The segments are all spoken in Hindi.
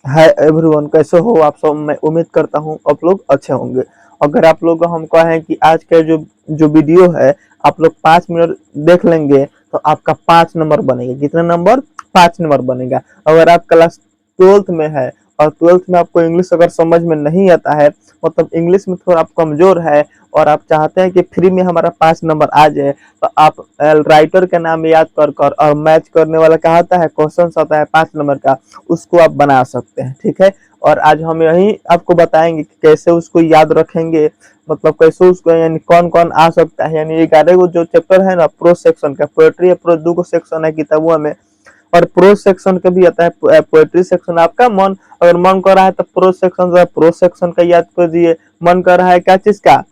हाय एवरीवन, कैसे हो आप सब। मैं उम्मीद करता हूँ आप लोग अच्छे होंगे। अगर आप लोग हम कहें कि आज का जो जो वीडियो है आप लोग 5 मिनट देख लेंगे तो आपका 5 नंबर बनेगा। कितना नंबर? 5 नंबर बनेगा। अगर आप क्लास 12th में है और 12th में आपको इंग्लिश अगर समझ में नहीं आता है, मतलब इंग्लिश में थोड़ा आप कमजोर है और आप चाहते हैं कि फ्री में हमारा 5 नंबर आ जाए, तो आप राइटर का नाम याद कर कर और मैच करने वाला क्या आता है, क्वेश्चन आता है 5 नंबर का, उसको आप बना सकते हैं। ठीक है। और आज हम यही आपको बताएंगे कि कैसे उसको याद रखेंगे, मतलब कैसे उसको, यानी कौन कौन आ सकता है। यानी 11 जो चैप्टर है ना, प्रोज सेक्शन का, पोएट्री है, प्रोज 2 सेक्शन है किताबों में, और प्रोज सेक्शन का भी आता है। पोएट्री सेक्शन आपका मन अगर मन कर रहा है तो प्रोज सेक्शन का याद कर दिए। मन कर रहा है क्या चीज का,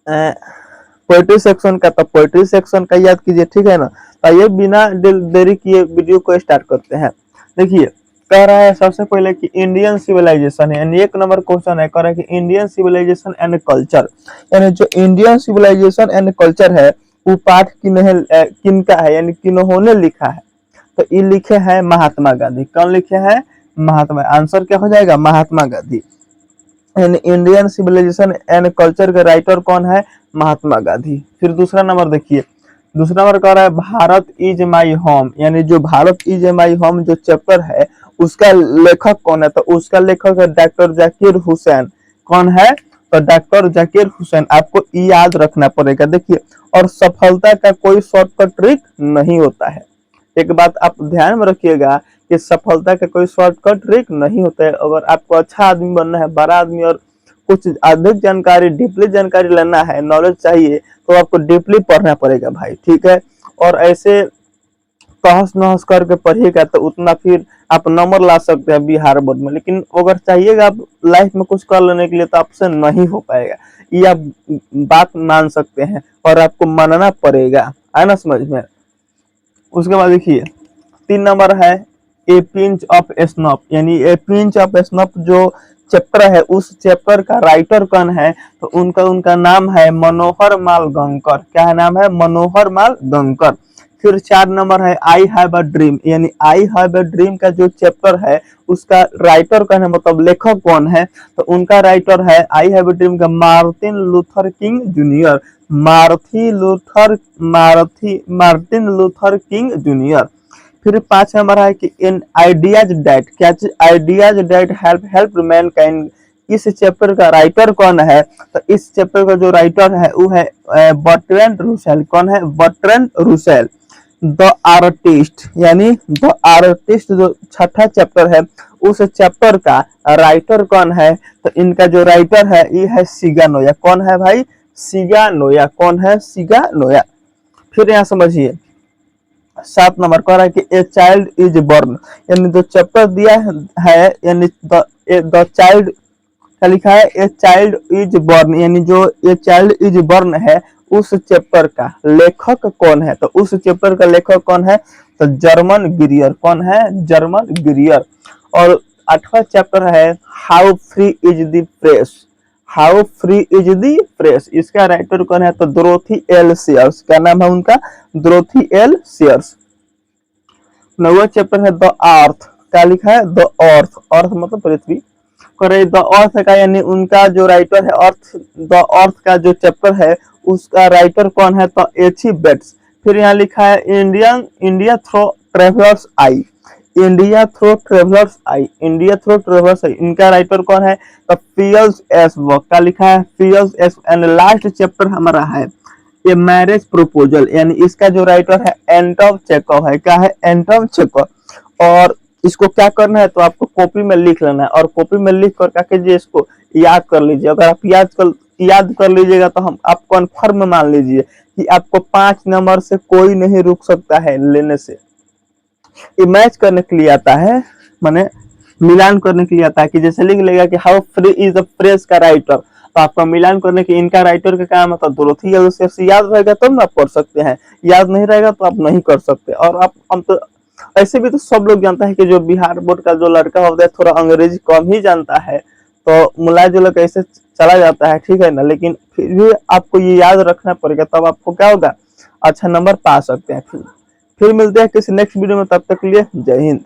पोएट्री सेक्शन का, तो पोएट्री सेक्शन का याद कीजिए। ठीक है ना। तो ये बिना देरी किए वीडियो को स्टार्ट करते हैं। देखिए, कह रहा है सबसे पहले कि इंडियन सिविलाइजेशन है, यानी 1 नंबर क्वेश्चन है। कह रहा है कि इंडियन सिविलाइजेशन एंड कल्चर, यानी जो इंडियन सिविलाइजेशन एंड कल्चर है वो पाठ किनका है, यानी किन्होंने लिखा है। तो ये लिखे हैं महात्मा गांधी। कौन लिखे हैं? महात्मा। आंसर क्या हो जाएगा? महात्मा गांधी। यानी इंडियन सिविलाइजेशन एंड कल्चर के राइटर कौन है? महात्मा गांधी। फिर दूसरा नंबर देखिए, दूसरा नंबर कह रहा है भारत इज माई होम, यानी जो भारत इज माई होम जो चैप्टर है उसका लेखक कौन है? तो उसका लेखक है डॉक्टर जाकिर हुसैन। कौन है? तो डॉक्टर जाकिर हुसैन। आपको याद रखना पड़ेगा। देखिए, और सफलता का कोई शॉर्टकट ट्रिक नहीं होता है। एक बात आप ध्यान में रखिएगा कि सफलता का कोई शॉर्टकट ट्रिक नहीं होता है। अगर आपको अच्छा आदमी बनना है, बड़ा आदमी, और कुछ अधिक जानकारी, डीपली जानकारी लेना है, नॉलेज चाहिए, तो आपको डीपली पढ़ना पड़ेगा भाई। ठीक है। और ऐसे तहस नहस करके पढ़िएगा तो उतना फिर आप नंबर ला सकते हैं बिहार बोर्ड में, लेकिन अगर चाहिएगा आप लाइफ में कुछ कर लेने के लिए तो आपसे नहीं हो पाएगा। ये आप बात मान सकते हैं और आपको मानना पड़ेगा। है ना समझ में। उसके बाद देखिए, 3 नंबर है ए पिंच ऑफ स्नॉप, यानी ए पिंच ऑफ स्नॉप जो चैप्टर है उस चैप्टर का राइटर कौन है? तो उनका उनका नाम है मनोहर माल गंकर। क्या है नाम है? मनोहर माल गंकर। फिर 4 नंबर है आई हैव अ ड्रीम, यानी आई हैव अ ड्रीम का जो चैप्टर है उसका राइटर कौन है, मतलब लेखक कौन है? तो उनका राइटर है आई हैव अ ड्रीम का Martin Luther king junior. Martin Luther king junior. फिर 5 नंबर है कि इन आइडियाज डेट, क्या चीज? Ideas that help help man kind. इस चैप्टर का राइटर कौन है? तो इस चैप्टर का जो राइटर है वो है बर्ट्रैंड रूसेल। कौन है? Bertrand Russell. द आर्टिस्ट, यानी द आर्टिस्ट जो छठा चैप्टर है उस चैप्टर का राइटर कौन है? तो इनका जो राइटर है ये है सिगा नोया। कौन है भाई? सिगा नोया। कौन है? सिगा नोया। फिर यहाँ समझिए, 7 नंबर कह रहा है कि ए चाइल्ड इज बॉर्न, यानी जो चैप्टर दिया है, यानी द चाइल्ड क्या लिखा है? ए चाइल्ड इज बॉर्न, यानी जो ए चाइल्ड इज बॉर्न है उस चैप्टर का लेखक कौन है? तो उस चैप्टर का लेखक कौन है? तो जर्मन गिरियर। कौन है? जर्मन गिरियर। और 8वां चैप्टर है how free is the press. How free is the press, इसका राइटर कौन है? तो डोरोथी एल सीयर्स। क्या नाम है उनका? Dorothy L Sayers. 9वां चैप्टर है द अर्थ। क्या लिखा है? द अर्थ। अर्थ मतलब पृथ्वी। करे द अर्थ का, यानी उनका जो राइटर है अर्थ, द अर्थ का जो चैप्टर है उसका राइटर कौन है? तो एच बेट्स। फिर यहाँ लिखा है इंडिया थ्रो ट्रेवलर्स आई। इंडिया थ्रो ट्रेवलर्स आई। इंडिया थ्रो ट्रेवलर्स आई, इनका राइटर कौन है? तो फियल्स एस वर्क। का लिखा है? फियल्स एस। एंड लास्ट चैप्टर हमारा है ये मैरिज प्रपोजल, यानी इसका जो राइटर है एंटोन चेखव है। क्या है? Anton Chekhov. और इसको क्या करना है, तो आपको कॉपी में लिख लेना है और कॉपी में लिख कर क्या कीजिए, इसको याद कर लीजिए। अगर आप याद कर लीजिएगा तो हम आप कन्फर्म मान लीजिए कि आपको 5 नंबर से कोई नहीं रुक सकता है लेने से। ये मैच करने के लिए आता है, माने मिलान करने के लिए आता है। कि जैसे लिख लेगा कि how free is the press का राइटर, तो आपका मिलान करने के इनका राइटर का काम है। तो डोरोथी एल सीयर्स याद रहेगा तब ना आप पढ़ सकते हैं, याद नहीं रहेगा तो आप नहीं कर सकते। और आप हम तो ऐसे भी तो सब लोग जानता है कि जो बिहार बोर्ड का जो लड़का होता है थोड़ा अंग्रेजी कम ही जानता है, तो मिला जुला कैसे चला जाता है। ठीक है ना। लेकिन फिर भी आपको ये याद रखना पड़ेगा, तब आपको क्या होगा, अच्छा नंबर पा सकते हैं। फिर मिलते हैं किसी नेक्स्ट वीडियो में, तब तक के लिए जय हिंद।